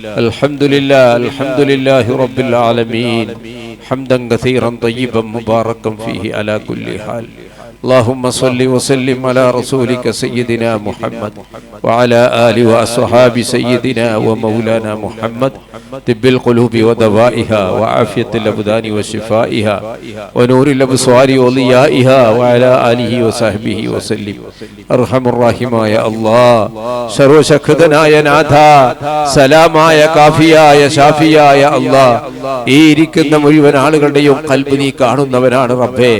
الحمد لله رب العالمين حمدا كثيرا طيبا مباركا فيه على كل حال. اللهم صل وسلم على رسولك سيدنا محمد وعلى آله وأصحاب سيدنا ومولانا محمد طب القلوب ودوائها وعافية الأبدان وشفائها ونور الأبصار وضيائها وعلى آله وصحبه وسلم. أرحم الراحمين يا الله സർവശക്തനായ നാഥ, സലാമായ കാഫിയായ ഷാഫിയായ അല്ലാഹ്, ഈ ഇരിക്കുന്ന മുഴുവൻ ആളുകളുടെയും ഖൽബ് നീ കാണുന്നവനാണ് റബ്ബേ.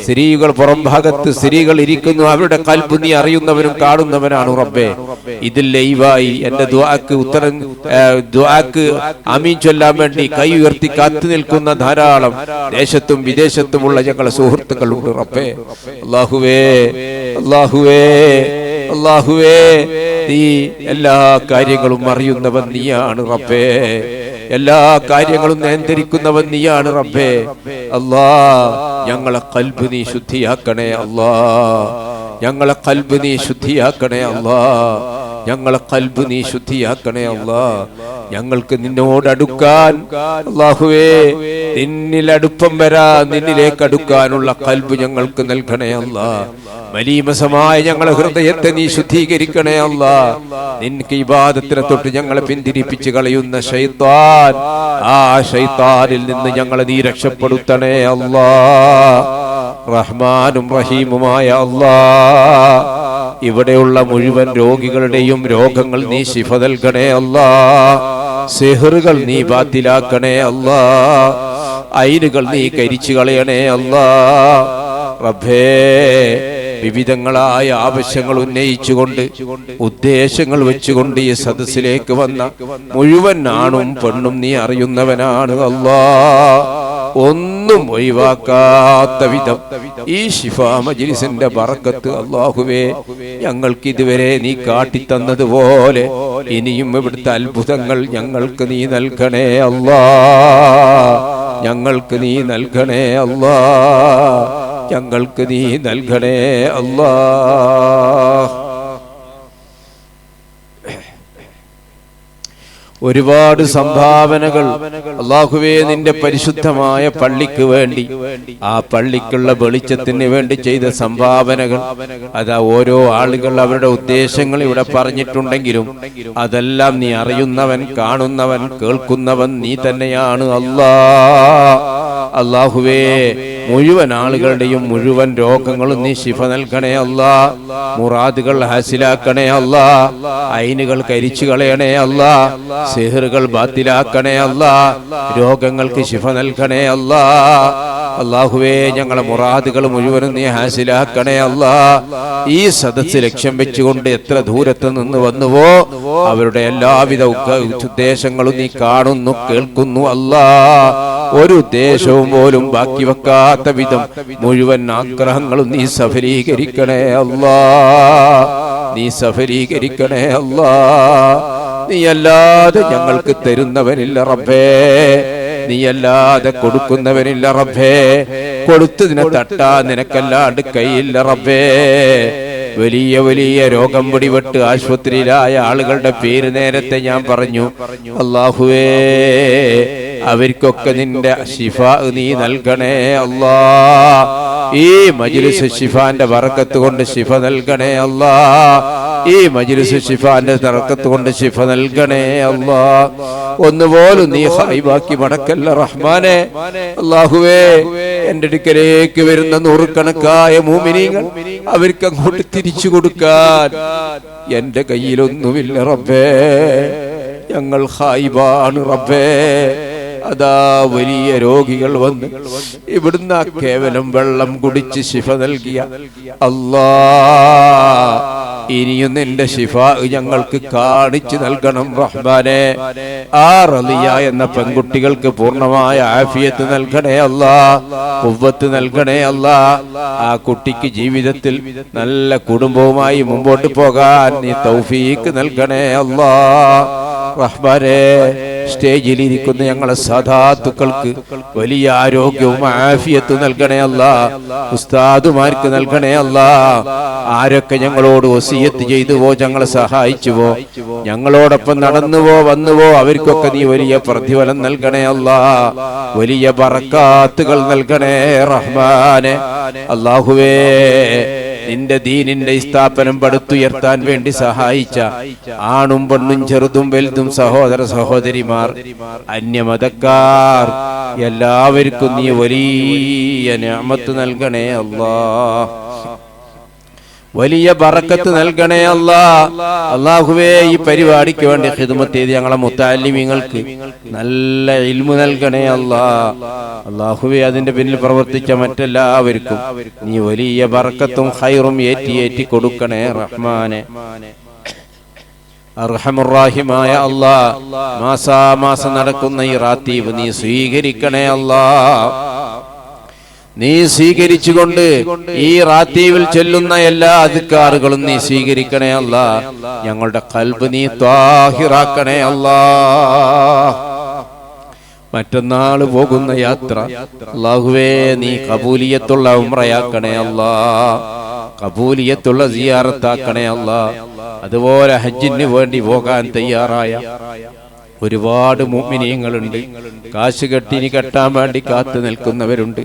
സ്ത്രീകൾ പുറം ഭാഗത്ത് സ്ത്രീകൾ ഇരിക്കുന്നു, അവരുടെ ഖൽബ് നീ അറിയുന്നവനും കാണുന്നവനാണ് റബ്ബേ. ഇതിൽ ലൈവായി എന്റെ ദുആക്ക് ആമീൻ ചൊല്ലാൻ വേണ്ടി കൈ ഉയർത്തി കാത്തു നിൽക്കുന്ന ധാരാളം ദേശത്തും വിദേശത്തുമുള്ള ഞങ്ങളെ സുഹൃത്തുക്കളുണ്ട് റബ്ബേ. അല്ലാഹുവേ അല്ലാഹുവേ അല്ലാഹുവേ, നീ എല്ലാ കാര്യങ്ങളും അറിയുന്നവൻ നീയാണ് റബ്ബേ. എല്ലാ കാര്യങ്ങളും നിയന്ത്രിക്കുന്നവൻ നീയാണ് റബ്ബേ. അല്ലാഹ്, ഞങ്ങളെ ഖൽബ് നീ ശുദ്ധിയാക്കണേ അല്ലാഹ്. ഞങ്ങളെ ഖൽബ് നീ ശുദ്ധിയാക്കണേ അല്ലാഹ്. ഞങ്ങളെ ഖൽബ് നീ ശുദ്ധിയാക്കണേ അല്ലാഹ്. ഞങ്ങൾക്ക് നിന്നോട് അടുക്കാൻ അല്ലാഹുവേ, നിന്നിൽ അടുപ്പം വരാൻ, നിന്നിലേക്ക് അടുക്കാനുള്ള ഖൽബ് ഞങ്ങൾക്ക് നൽകണേ അല്ലാഹ്. മലീമസമായ ഞങ്ങളെ ഹൃദയത്തെ നീ ശുദ്ധീകരിക്കണേ അല്ലാഹ്. നിനക്ക് ഇബാദത്തിനെ തൊട്ട് ഞങ്ങളെ പിന്തിരിപ്പിച്ച് കളയുന്ന ശൈത്താൻ, ആ ശൈത്താനിൽ നിന്ന് ഞങ്ങളെ നീ രക്ഷപ്പെടുത്തണേ അല്ലാഹ്. റഹ്മാനും റഹീമുമായ അല്ലാഹ്, ഇവിടെയുള്ള മുഴുവൻ രോഗികളുടെയും രോഗങ്ങൾ നീ ശിഫ നൽകണേ അല്ലാഹ്. സിഹ്റുകൾ നീ ബാത്തിലാക്കണേ അല്ലാഹ്. ഐനുകൾ നീ കരിച്ചു കളയണേ അല്ലാഹ്. റബ്ബേ, വിവിധങ്ങളായ ആവശ്യങ്ങൾ ഉന്നയിച്ചുകൊണ്ട് ഉദ്ദേശങ്ങൾ വെച്ചുകൊണ്ട് ഈ സദസ്സിലേക്ക് വന്ന മുഴുവൻ ആണും പെണ്ണും നീ അറിയുന്നവനാണ് അല്ലാഹ്. ഒന്നും ഒഴിവാക്കാത്ത വിധം ഈ ശിഫാ മജ്ലിസിന്റെ ബറക്കത്ത് അല്ലാഹുവേ, ഞങ്ങൾക്ക് ഇതുവരെ നീ കാട്ടിത്തന്നതുപോലെ ഇനിയും ഇവിടുത്തെ അത്ഭുതങ്ങൾ ഞങ്ങൾക്ക് നീ നൽകണേ അല്ലാഹ്. ഞങ്ങൾക്ക് നീ നൽകണേ അല്ലാഹ്. ഞങ്ങൾക്ക് നീ നൽകണേ അല്ലാഹ്. ഒരുപാട് സംഭാവനകൾ അല്ലാഹുവേ നിന്റെ പരിശുദ്ധമായ പള്ളിക്ക് വേണ്ടി, ആ പള്ളിക്കുള്ള വെളിച്ചത്തിന് വേണ്ടി ചെയ്ത സംഭാവനകൾ, അതാ ഓരോ ആളുകൾ അവരുടെ ഉദ്ദേശങ്ങൾ ഇവിടെ പറഞ്ഞിട്ടുണ്ടെങ്കിലും അതെല്ലാം നീ അറിയുന്നവൻ, കാണുന്നവൻ, കേൾക്കുന്നവൻ നീ തന്നെയാണ് അല്ലാഹ്. അല്ലാഹുവേ, മുഴുവൻ ആളുകളുടെയും മുഴുവൻ രോഗങ്ങളും നീ ശിഫ നൽകണേ അല്ലാഹ്. മുറാദുകൾ ഹാസിലാക്കണേ അല്ലാഹ്. ഐനുകൾ കരിച്ചു കളയണേ അല്ലാഹ്. സിഹ്റുകൾ ബാത്തിലാക്കണേ അല്ലാഹ്. രോഗങ്ങൾക്ക് ശിഫ നൽകണേ അല്ലാഹ്. അല്ലാഹുവേ, ഞങ്ങളെ മുറാദുകൾ മുഴുവനും നീ ഹാസിലാക്കണേ അല്ലാഹ്. ഈ സദസ്സ് ലക്ഷ്യം വെച്ചുകൊണ്ട് എത്ര ദൂരത്ത് നിന്ന് വന്നുവോ അവരുടെ എല്ലാവിധ ഉദ്ദേശങ്ങളും നീ കാണുന്നു, കേൾക്കുന്നു അല്ലാഹ്. ഒരു ഉദ്ദേശവും പോലും ബാക്കി വെക്കാത്ത വിധം മുഴുവൻ ആഗ്രഹങ്ങളും നീ സഫലീകരിക്കണേ അല്ലാഹ്. നീ സഫലീകരിക്കണേ അല്ലാഹ്. നീ അല്ലാതെ ഞങ്ങൾക്ക് തരുന്നവനില്ല റബ്ബേ. നീ അല്ലാതെ കൊടുക്കുന്നവനില്ല റബ്ബേ. കൊടുത്തതിനെ തട്ടാ നിനക്കല്ലാണ്ട് കൈയില്ല റബ്ബേ. വലിയ വലിയ രോഗം പിടിപെട്ട് ആശുപത്രിയിലായ ആളുകളുടെ പേര് നേരത്തെ ഞാൻ പറഞ്ഞു. അല്ലാഹുവേ, അവർക്കൊക്കെ നിന്റെ ശിഫ നീ നൽകണേ അല്ലാഹ്. ഈ മജ്ലിസ് ശിഫാന്റെ ബറക്കത്ത് കൊണ്ട് ശിഫ നൽകണേ അല്ലാഹ്. ഈ മജ്ലിസ് ശിഫാന്റെ ബറക്കത്ത് കൊണ്ട് ശിഫ നൽകണേ അല്ലാഹ്. ഒന്നുപോലും നീ ഹൈബാക്കി മടക്കല്ല റഹ്മാനെ. അല്ലാഹുവേ, എന്റെ അടുക്കലേക്ക് വരുന്ന നൂറുകണക്കായ മുഅ്മിനീങ്ങൾ അവർക്ക് അങ്ങോട്ട് തിരിച്ചു കൊടുക്കാൻ എന്റെ കയ്യിലൊന്നുമില്ല റബ്ബേ. ഞങ്ങൾ ഖായിബാണ് റബ്ബേ. അതാ വലിയ രോഗികൾ വന്ന് ഇവിടുന്ന് കേവലം വെള്ളം കുടിച്ച് ശിഫ നൽകിയ അല്ലാഹ്, ഇനിയും നിന്റെ ശിഫ ഞങ്ങൾക്ക് കാണിച്ചു നൽകണം റഹ്മാനെ. ആ റളിയ എന്ന പെൺകുട്ടികൾക്ക് പൂർണ്ണമായ ആഫിയത്ത് നൽകണേ അല്ലാഹ്. ഖുവ്വത്ത് നൽകണേ അല്ലാഹ്. ആ കുട്ടിക്ക് ജീവിതത്തിൽ നല്ല കുടുംബവുമായി മുമ്പോട്ട് പോകാൻ നീ തൗഫീഖ് നൽകണേ അല്ലാഹ്. റഹ്മാനെ, സ്റ്റേജിലിരിക്കുന്ന ഞങ്ങളെ സദാത്തുക്കൾക്ക് വലിയ ആരോഗ്യവും ആഫിയത്തും നൽകണേ അല്ലാ. ഉസ്താദുമാർക്ക് നൽകണേ അല്ലാ. ആരൊക്കെ ഞങ്ങളോട് വസിയത്ത് ചെയ്തുവോ, ഞങ്ങളെ സഹായിച്ചുവോ, ഞങ്ങളോടൊപ്പം നടന്നുവോ വന്നുവോ, അവർക്കൊക്കെ നീ വലിയ പ്രതിഫലം നൽകണേ അല്ലാ. വലിയ ബറക്കാത്തുകൾ നൽകണേ റഹ്മാനെ. അല്ലാഹുവേ, നിന്റെ ദീനിന്റെ സ്ഥാപനം പടുത്തുയർത്താൻ വേണ്ടി സഹായിച്ച ആണും പെണ്ണും ചെറുതും വലുതും സഹോദര സഹോദരിമാർ, അന്യമതക്കാർ എല്ലാവർക്കും നീ വലിയ നിഅമത്ത് നൽകണേ അല്ലാ. വലിയ ബറക്കത്ത് നൽകണേ അല്ലാ. അല്ലാഹുവേ, ഈ പരിപാടിക്ക് വേണ്ടി ഖിദ്മത്ത് ചെയ്ത് ഞങ്ങളെ മുത്തഅല്ലിമീങ്ങൾക്ക് നല്ല ഇൽമു നൽകണേ അല്ലാ. അല്ലാഹുവേ, അതിന്റെ പിന്നിൽ പ്രവർത്തിച്ച മറ്റെല്ലാവർക്കും നീ വലിയ ബറക്കത്തും ഖൈറും ഏറ്റി കൊടുക്കണേ റഹ്മാനെ. അർഹമുർ-റഹീമായ അല്ലാ, മാസാമാസം നടക്കുന്ന ഈ റാത്തീബ് നീ സ്വീകരിക്കണേ അല്ലാ. നീ സ്വീകരിച്ചുകൊണ്ട് ഈ റാത്തീവിൽ ചൊല്ലുന്ന എല്ലാ അദ്കാറുകളും നീ സ്വീകരിക്കണേ അല്ലാ. ഞങ്ങളുടെ ഖൽബ് നീ ത്വാഹിറാക്കണേ അല്ലാ. മറ്റന്നാൾ പോകുന്ന യാത്ര അല്ലാഹുവേ, നീ ഖബൂലിയത്തുള്ള ഉംറയാക്കണേ അല്ലാ. ഖബൂലിയത്തുള്ള സിയാറത്താക്കണേ അല്ലാ. അതുപോലെ ഹജ്ജിന് വേണ്ടി പോകാൻ തയ്യാറായ ഒരുപാട് മുഅ്മിനീങ്ങളുണ്ട്. കാശ് കെട്ടിനി കെട്ടാൻ വേണ്ടി കാത്തു നിൽക്കുന്നവരുണ്ട്.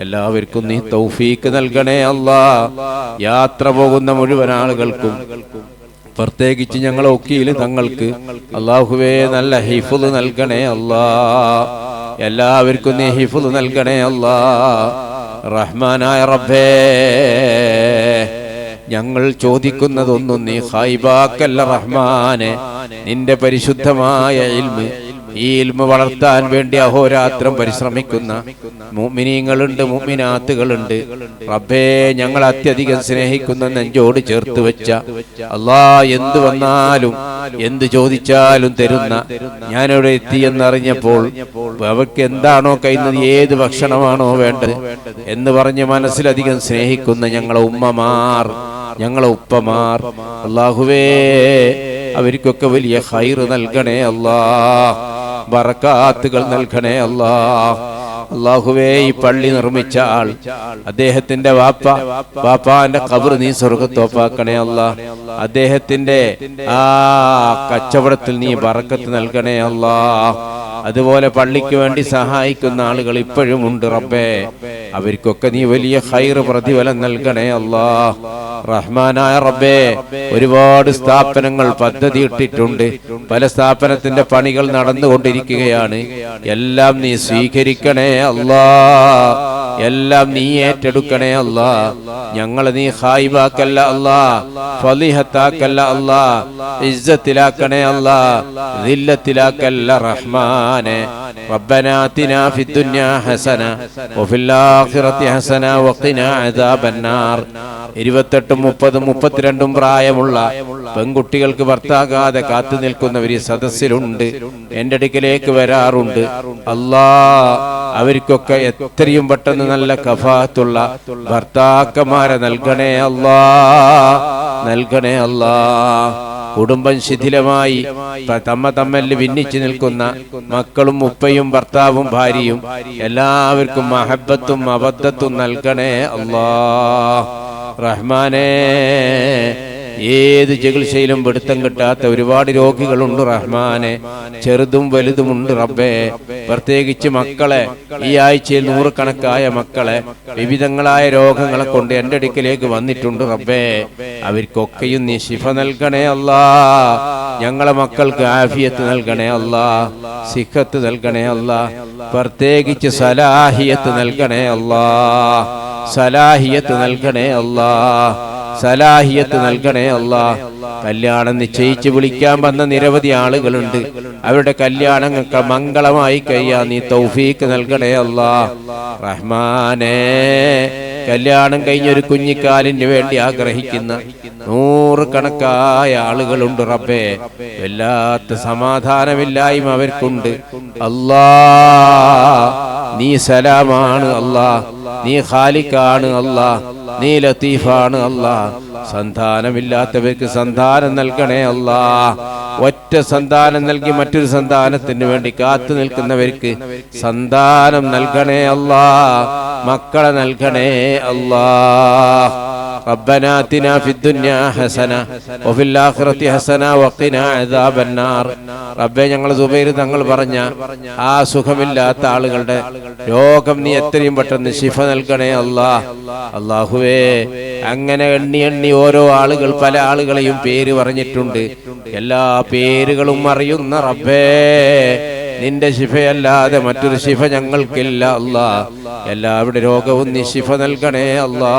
എല്ലാവർക്കും നീ തൗഫീക്ക് നൽകണേ അല്ലാ. യാത്ര പോകുന്ന മുഴുവൻ ആളുകൾക്കും, പ്രത്യേകിച്ച് ഞങ്ങളെ വക്കീൽ തങ്ങൾക്ക് അല്ലാഹുവേ നല്ല ഹിഫ്ള് നൽകണേ അല്ലാ. എല്ലാവർക്കും നീ ഹിഫ്ള് നൽകണേ അല്ലാ. റഹ്മാനായ റബ്ബേ, ഞങ്ങൾ ചോദിക്കുന്നതൊന്നും നീ ഖൈബാക്കല്ല റഹ്മാനെ. നിന്റെ പരിശുദ്ധമായ ഇൽമ്, ഈ ഇൽമ വളർത്താൻ വേണ്ടി അഹോരാത്രം പരിശ്രമിക്കുന്ന മുഅ്മിനീങ്ങളുണ്ട്, മുഅ്മിനാത്തുകളുണ്ട്. റബ്ബേ, ഞങ്ങൾ അത്യധികം സ്നേഹിക്കുന്ന നെഞ്ചോട് ചേർത്ത് വെച്ച അല്ലാ, എന്ത് വന്നാലും എന്ത് ചോദിച്ചാലും തരുന്ന, ഞാനിവിടെ എത്തിയെന്നറിഞ്ഞപ്പോൾ അവർക്ക് എന്താണോ കഴിയുന്നത്, ഏത് ഭക്ഷണമാണോ വേണ്ടത് എന്ന് പറഞ്ഞ് മനസ്സിലധികം സ്നേഹിക്കുന്ന ഞങ്ങളെ ഉമ്മമാർ, ഞങ്ങളെ ഉപ്പമാർ, അല്ലാഹുവേ, അവർക്കൊക്കെ വലിയ ഖൈർ നൽകണേ അല്ലാ. ബറകാത്തുകൾ നൽകണേ അല്ലാ. അല്ലാഹുവേ, ഈ പള്ളി നിർമ്മിച്ച ആൾ, അദ്ദേഹത്തിന്റെ വാപ്പാന്റെ ഖബർ നീ സ്വർഗ്ഗത്തോപ്പാക്കണേ അല്ലാ. അദ്ദേഹത്തിന്റെ ആ കച്ചവടത്തിൽ നീ ബറക്കത്ത് നൽകണേ അല്ലാ. അതുപോലെ പള്ളിക്ക് വേണ്ടി സഹായിക്കുന്ന ആളുകൾ ഇപ്പോഴും ഉണ്ട് റബ്ബേ, അവർക്കൊക്കെ നീ വലിയ ഖൈർ പ്രതിഫലം നൽകണേ അല്ലാ. റഹ്മാനായ റബ്ബേ, ഒരുപാട് സ്ഥാപനങ്ങൾ പദ്ധതി ഇട്ടിട്ടുണ്ട്. പല സ്ഥാപനത്തിന്റെ പണികൾ നടന്നുകൊണ്ടിരിക്കുകയാണ്. എല്ലാം നീ സ്വീകരിക്കണേ അല്ലാ. എല്ലാം നീ ഏറ്റെടുക്കണേ അല്ലാ. ഞങ്ങളെ നീ ഖായിബാക്കല്ല അല്ലാ, ഫളിഹത്താക്കല്ല അല്ലാ, ഇസ്സത്തിലാക്കണേ അല്ലാ, ദില്ലത്തിലാക്കല്ല റഹ്മാനെ. റബ്ബനാ ആതിനാ ഫിദ്ദുനിയാ ഹസന വഫിൽ ആഖിറതി ഹസന വഖിനാ അദാബന്നാർ. 28, 30, 32 പ്രായമുള്ള പെൺകുട്ടികൾക്ക് ഭർത്താകാതെ കാത്തു നിൽക്കുന്നവർ ഈ സദസ്സിലുണ്ട്, എന്റെ അടുക്കലേക്ക് വരാറുണ്ട്. അല്ലാ, അവർക്കൊക്കെ എത്രയും പെട്ടെന്ന് നല്ല കഫാത്തുള്ള ഭർത്താക്കന്മാരെ നൽകണേ അല്ലാ, നൽകണേ അല്ലാ. കുടുംബം ശിഥിലമായി തമ്മിൽ ഭിന്നിച്ചു നിൽക്കുന്ന മക്കളും ഉപ്പയും ഭർത്താവും ഭാര്യയും എല്ലാവർക്കും മഹബത്തും അബദ്ധത്തും നൽകണേ അല്ലാ. റഹ്മാനേ, ഏത് ചികിത്സയിലും പിടുത്തം കിട്ടാത്ത ഒരുപാട് രോഗികളുണ്ട് റഹ്മാനെ, ചെറുതും വലുതുമുണ്ട് റബ്ബേ. പ്രത്യേകിച്ച് മക്കളെ, ഈ ആഴ്ചയിൽ 100 കണക്കായ മക്കളെ വിവിധങ്ങളായ രോഗങ്ങളെ കൊണ്ട് എന്റെ അടുക്കലേക്ക് വന്നിട്ടുണ്ട് റബ്ബേ. അവർക്കൊക്കെയും നീ ശിഫ നൽകണേ അല്ലാ. ഞങ്ങളെ മക്കൾക്ക് ആഫിയത്ത് നൽകണേ അല്ലാ, സിഹത്ത് നൽകണേ അല്ലാ. പ്രത്യേകിച്ച് സലാഹിയത്ത് നൽകണേ അല്ലാ, സലാഹിയത്ത് നൽകണേ അല്ലാ, സലാഹിയത്ത് നൽകണേ അല്ലാ. കല്യാണം നിശ്ചയിച്ച് വിളിക്കാൻ വന്ന നിരവധി ആളുകളുണ്ട്. അവരുടെ കല്യാണങ്ങൾക്ക് മംഗളമായി കഴിയാൻ നീ തൗഫീക്ക് നൽകണേ അല്ലാ. റഹ്മാനേ, കല്യാണം കഴിഞ്ഞൊരു കുഞ്ഞിക്കാലിന് വേണ്ടി ആഗ്രഹിക്കുന്ന 100 കണക്കായ ആളുകളുണ്ട് റബ്ബേ. വല്ലാത്ത സമാധാനമില്ലായ്മ അവർക്കുണ്ട്. അല്ലാ, നീ സലാമാണ് അല്ലാ, നീ ഖാലിഖാണ് അല്ലാ. നീ ലത്തീഫാണ് അല്ലാ. സന്താനമില്ലാത്തവർക്ക് സന്താനം നൽകണേ അല്ലാ. ഒറ്റ സന്താനം നൽകി മറ്റൊരു സന്താനത്തിന് വേണ്ടി കാത്തു നിൽക്കുന്നവർക്ക് സന്താനം നൽകണേ അല്ലാ. മക്കളെ നൽകണേ അല്ലാ. ربنا آتنا في الدنيا حسنة وفي الآخرة حسنة وقنا عذاب النار. റബ്ബേ, ഞങ്ങൾ സുബൈർ തങ്ങൾ പറഞ്ഞ ആ സുഖമില്ലാത്ത ആളുകളുടെ രോഗം നീ എത്രയും പെട്ടെന്ന് ശിഫ നൽകണേ അല്ലാ. അല്ലാഹുവേ, അങ്ങനെ എണ്ണി എണ്ണി ഓരോ ആളുകൾ പല ആളുകളെയും പേര് പറഞ്ഞിട്ടുണ്ട്. എല്ലാ പേരുകളും അറിയുന്ന റബ്ബേ, നിന്റെ ശിഫയല്ലാതെ മറ്റൊരു ശിഫ ഞങ്ങൾക്കില്ല അല്ലാ. എല്ലാവരുടെ രോഗവും നീ ശിഫ നൽകണേ അല്ലാ.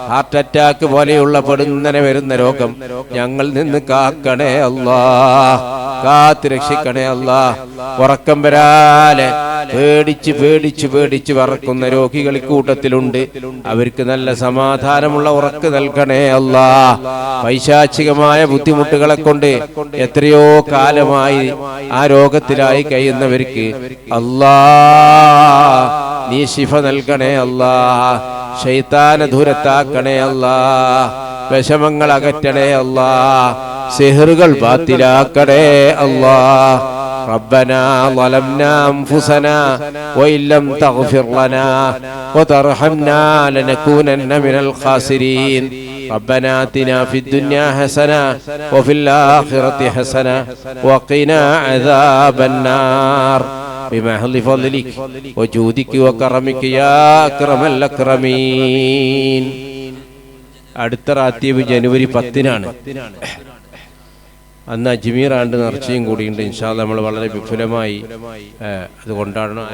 ഹാർട്ട് അറ്റാക്ക് പോലെയുള്ള പെടുന്നനെ വരുന്ന രോഗം ഞങ്ങൾ നിന്ന് കാക്കണേ അല്ലാ. കാത്ത് രക്ഷിക്കണേ അല്ലാ. ഉറക്കം വരാലെ പേടിച്ച് പേടിച്ച് പേടിച്ച് വറക്കുന്ന രോഗികൾ കൂട്ടത്തിലുണ്ട്. അവർക്ക് നല്ല സമാധാനമുള്ള ഉറക്ക് നൽകണേ അല്ലാ. പൈശാചികമായ ബുദ്ധിമുട്ടുകളെ കൊണ്ട് എത്രയോ കാലമായി ആ രോഗത്തിലായി കഴിയുന്നവർക്ക് അല്ലാ നീ ശിഫ നൽകണേ അല്ലാ. ശൈത്താനെ ദൂരത്താക്കണേ അല്ലാ. വിഷമങ്ങൾ അകറ്റണേ അല്ലാ. സിഹറുകൾ ബാത്തിലാക്കണേ അല്ലാ. ربنا ظلمنا أنفسنا وإن لم تغفر لنا وترحمنا لنكونن من الخاسرين. ربنا آتنا في الدنيا حسنة وفي الآخرة حسنة وقنا عذاب النار بمحض فضلك وجودك وكرمك يا أكرم الأكرمين. അടുത്ത റാത്തീബ് ജനുവരി 10-നാണ്. അന്ന് അജ്മീർ ആണ്ട് നേർച്ചയും കൂടിയുണ്ട്. ഇൻഷാ അല്ലാഹ് നമ്മൾ വളരെ വിപുലമായി അത് കൊണ്ടാടണം.